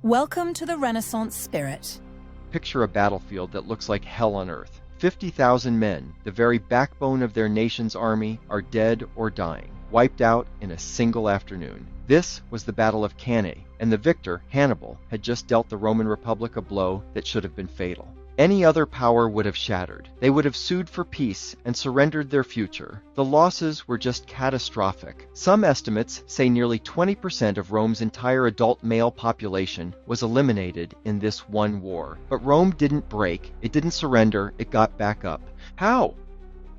Welcome to the Renaissance spirit. Picture a battlefield that looks like hell on earth. 50,000 men, the very backbone of their nation's army, are dead or dying, wiped out in a single afternoon. This was the Battle of Cannae, and the victor, Hannibal, had just dealt the Roman Republic a blow that should have been fatal. Any other power would have shattered. They would have sued for peace and surrendered their future. The losses were just catastrophic. Some estimates say nearly 20% of Rome's entire adult male population was eliminated in this one war. But Rome didn't break, it didn't surrender, it got back up. How?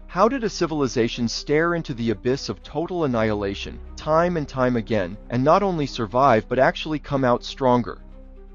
How did a civilization stare into the abyss of total annihilation, time and time again, and not only survive but actually come out stronger?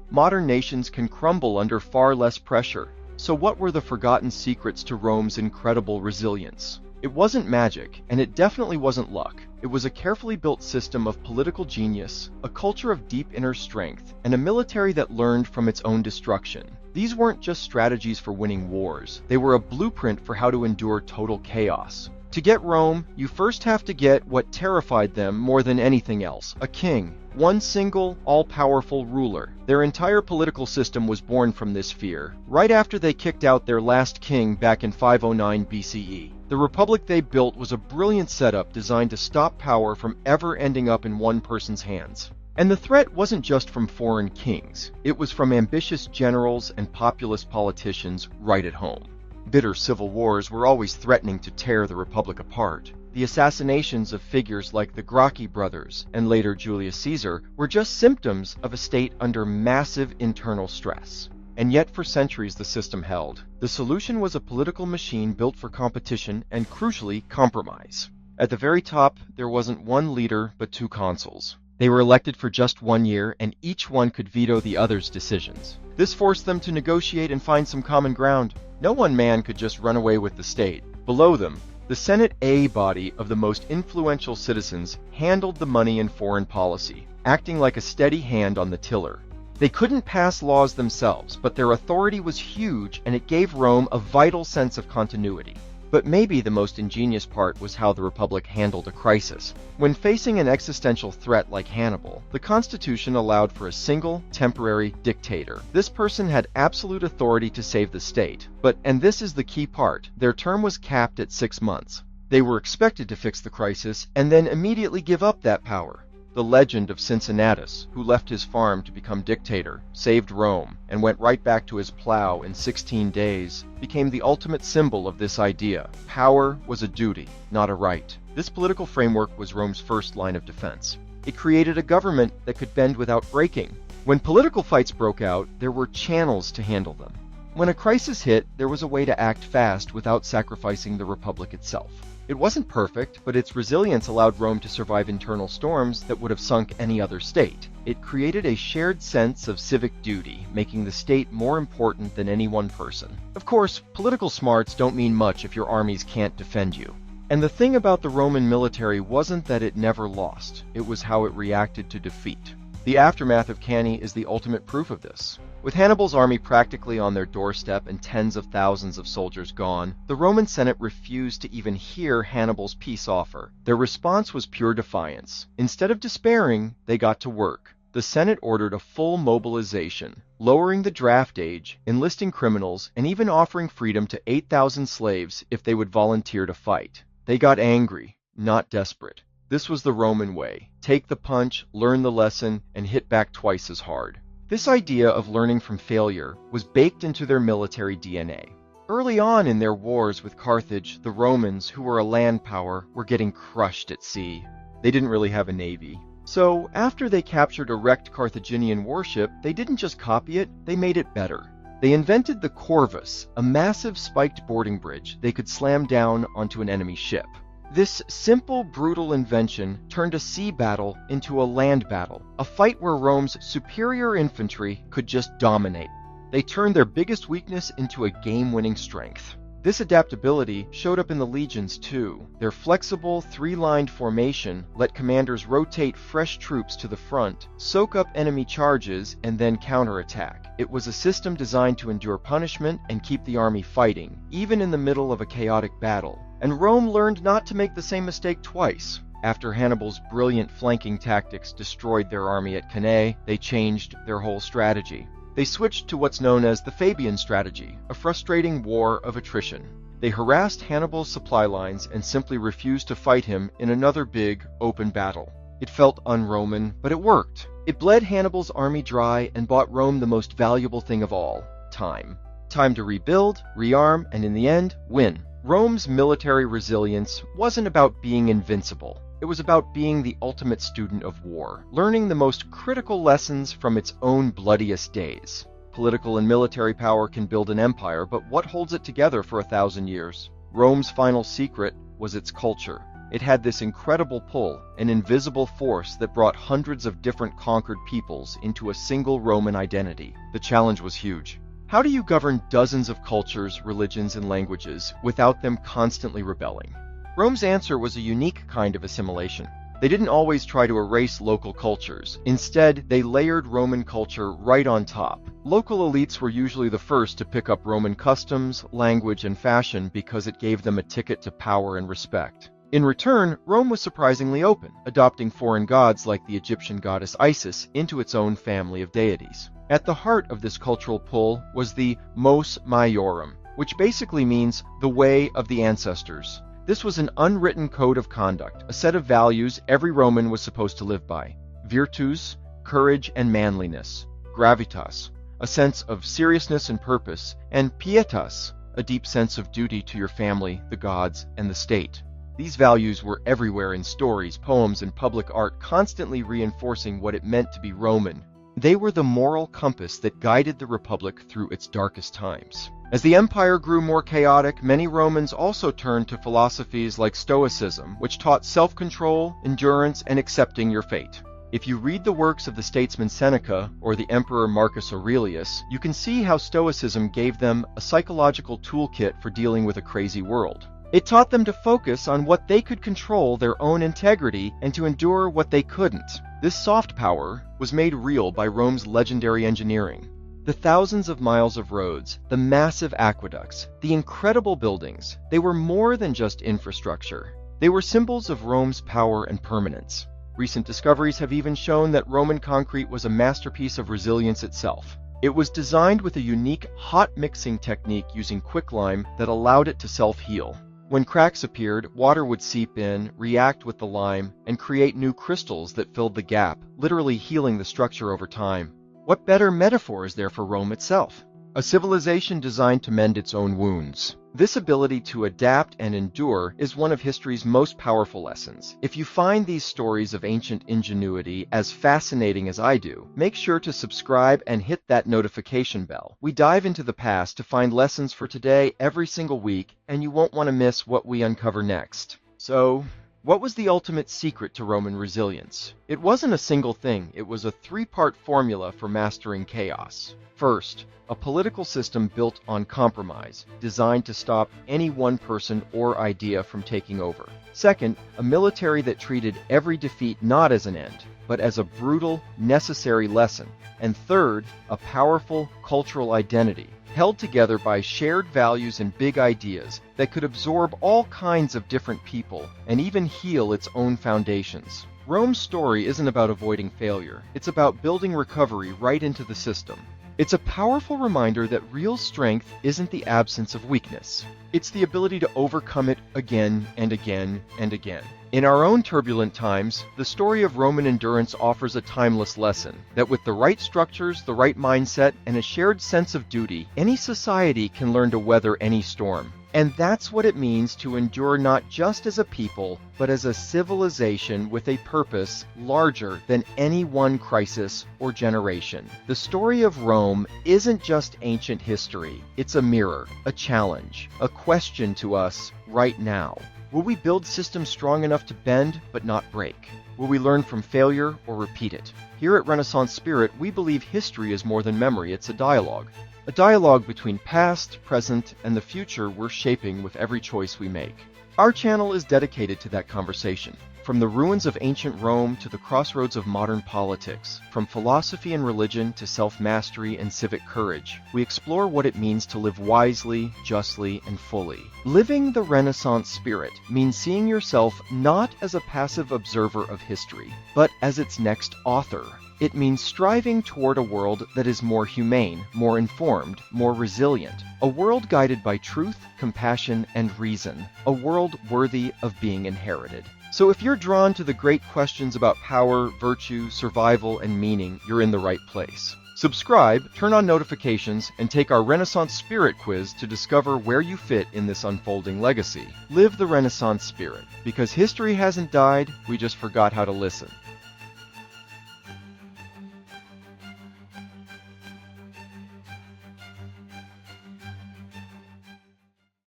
Modern nations can crumble under far less pressure. So what were the forgotten secrets to Rome's incredible resilience? It wasn't magic, and it definitely wasn't luck. It was a carefully built system of political genius, a culture of deep inner strength, and a military that learned from its own destruction. These weren't just strategies for winning wars. They were a blueprint for how to endure total chaos. To get Rome, you first have to get what terrified them more than anything else: a king. One single, all-powerful ruler. Their entire political system was born from this fear, right after they kicked out their last king back in 509 BCE. The republic they built was a brilliant setup designed to stop power from ever ending up in one person's hands. And the threat wasn't just from foreign kings. It was from ambitious generals and populist politicians right at home. Bitter civil wars were always threatening to tear the republic apart. The assassinations of figures like the Gracchi brothers and later Julius Caesar were just symptoms of a state under massive internal stress. And yet for centuries the system held. The solution was a political machine built for competition and, crucially, compromise. At the very top, there wasn't one leader but two consuls. They were elected for just 1 year, and each one could veto the other's decisions. This forced them to negotiate and find some common ground. No one man could just run away with the state. Below them, the Senate A body of the most influential citizens handled the money and foreign policy, acting like a steady hand on the tiller. They couldn't pass laws themselves, but their authority was huge, and it gave Rome a vital sense of continuity. But maybe the most ingenious part was how the Republic handled a crisis. When facing an existential threat like Hannibal, the Constitution allowed for a single, temporary dictator. This person had absolute authority to save the state, but, and this is the key part, their term was capped at 6 months. They were expected to fix the crisis and then immediately give up that power. The legend of Cincinnatus, who left his farm to become dictator, saved Rome, and went right back to his plow in 16 days, became the ultimate symbol of this idea. Power was a duty, not a right. This political framework was Rome's first line of defense. It created a government that could bend without breaking. When political fights broke out, there were channels to handle them. When a crisis hit, there was a way to act fast without sacrificing the republic itself. It wasn't perfect, but its resilience allowed Rome to survive internal storms that would have sunk any other state. It created a shared sense of civic duty, making the state more important than any one person. Of course, political smarts don't mean much if your armies can't defend you. And the thing about the Roman military wasn't that it never lost, it was how it reacted to defeat. The aftermath of Cannae is the ultimate proof of this. With Hannibal's army practically on their doorstep and tens of thousands of soldiers gone, the Roman Senate refused to even hear Hannibal's peace offer. Their response was pure defiance. Instead of despairing, they got to work. The Senate ordered a full mobilization, lowering the draft age, enlisting criminals, and even offering freedom to 8,000 slaves if they would volunteer to fight. They got angry, not desperate. This was the Roman way. Take the punch, learn the lesson, and hit back twice as hard. This idea of learning from failure was baked into their military DNA. Early on in their wars with Carthage, the Romans, who were a land power, were getting crushed at sea. They didn't really have a navy. So, after they captured a wrecked Carthaginian warship, they didn't just copy it, they made it better. They invented the corvus, a massive spiked boarding bridge they could slam down onto an enemy ship. This simple, brutal invention turned a sea battle into a land battle, a fight where Rome's superior infantry could just dominate. They turned their biggest weakness into a game-winning strength. This adaptability showed up in the legions too. Their flexible, three-lined formation let commanders rotate fresh troops to the front, soak up enemy charges, and then counterattack. It was a system designed to endure punishment and keep the army fighting, even in the middle of a chaotic battle. And Rome learned not to make the same mistake twice. After Hannibal's brilliant flanking tactics destroyed their army at Cannae, they changed their whole strategy. They switched to what's known as the Fabian strategy, a frustrating war of attrition. They harassed Hannibal's supply lines and simply refused to fight him in another big, open battle. It felt un-Roman, but it worked. It bled Hannibal's army dry and bought Rome the most valuable thing of all: time. Time to rebuild, rearm, and in the end, win. Rome's military resilience wasn't about being invincible. It was about being the ultimate student of war, learning the most critical lessons from its own bloodiest days. Political and military power can build an empire, but what holds it together for 1,000 years? Rome's final secret was its culture. It had this incredible pull, an invisible force that brought hundreds of different conquered peoples into a single Roman identity. The challenge was huge. How do you govern dozens of cultures, religions, and languages without them constantly rebelling? Rome's answer was a unique kind of assimilation. They didn't always try to erase local cultures. Instead, they layered Roman culture right on top. Local elites were usually the first to pick up Roman customs, language, and fashion because it gave them a ticket to power and respect. In return, Rome was surprisingly open, adopting foreign gods like the Egyptian goddess Isis into its own family of deities. At the heart of this cultural pull was the mos maiorum, which basically means the way of the ancestors. This was an unwritten code of conduct, a set of values every Roman was supposed to live by. Virtus, courage and manliness. Gravitas, a sense of seriousness and purpose. And pietas, a deep sense of duty to your family, the gods, and the state. These values were everywhere in stories, poems, and public art, constantly reinforcing what it meant to be Roman. They were the moral compass that guided the Republic through its darkest times. As the empire grew more chaotic, many Romans also turned to philosophies like Stoicism, which taught self-control, endurance, and accepting your fate. If you read the works of the statesman Seneca or the emperor Marcus Aurelius, you can see how Stoicism gave them a psychological toolkit for dealing with a crazy world. It taught them to focus on what they could control, their own integrity, and to endure what they couldn't. This soft power was made real by Rome's legendary engineering. The thousands of miles of roads, the massive aqueducts, the incredible buildings, they were more than just infrastructure. They were symbols of Rome's power and permanence. Recent discoveries have even shown that Roman concrete was a masterpiece of resilience itself. It was designed with a unique hot mixing technique using quicklime that allowed it to self-heal. When cracks appeared, water would seep in, react with the lime, and create new crystals that filled the gap, literally healing the structure over time. What better metaphor is there for Rome itself? A civilization designed to mend its own wounds. This ability to adapt and endure is one of history's most powerful lessons. If you find these stories of ancient ingenuity as fascinating as I do, make sure to subscribe and hit that notification bell. We dive into the past to find lessons for today every single week, and you won't want to miss what we uncover next. So, what was the ultimate secret to Roman resilience? It wasn't a single thing, it was a three-part formula for mastering chaos. First, a political system built on compromise, designed to stop any one person or idea from taking over. Second, a military that treated every defeat not as an end, but as a brutal, necessary lesson. And third, a powerful cultural identity, held together by shared values and big ideas that could absorb all kinds of different people and even heal its own foundations. Rome's story isn't about avoiding failure, it's about building recovery right into the system. It's a powerful reminder that real strength isn't the absence of weakness. It's the ability to overcome it again and again and again. In our own turbulent times, the story of Roman endurance offers a timeless lesson that with the right structures, the right mindset, and a shared sense of duty, any society can learn to weather any storm. And that's what it means to endure not just as a people, but as a civilization with a purpose larger than any one crisis or generation. The story of Rome isn't just ancient history. It's a mirror, a challenge, a question to us right now. Will we build systems strong enough to bend but not break? Will we learn from failure or repeat it? Here at Renaissance Spirit, we believe history is more than memory, it's a dialogue. A dialogue between past, present, and the future we're shaping with every choice we make. Our channel is dedicated to that conversation. From the ruins of ancient Rome to the crossroads of modern politics, from philosophy and religion to self-mastery and civic courage, we explore what it means to live wisely, justly, and fully. Living the Renaissance spirit means seeing yourself not as a passive observer of history, but as its next author. It means striving toward a world that is more humane, more informed, more resilient. A world guided by truth, compassion, and reason. A world worthy of being inherited. So if you're drawn to the great questions about power, virtue, survival, and meaning, you're in the right place. Subscribe, turn on notifications, and take our Renaissance Spirit quiz to discover where you fit in this unfolding legacy. Live the Renaissance spirit, because history hasn't died, we just forgot how to listen.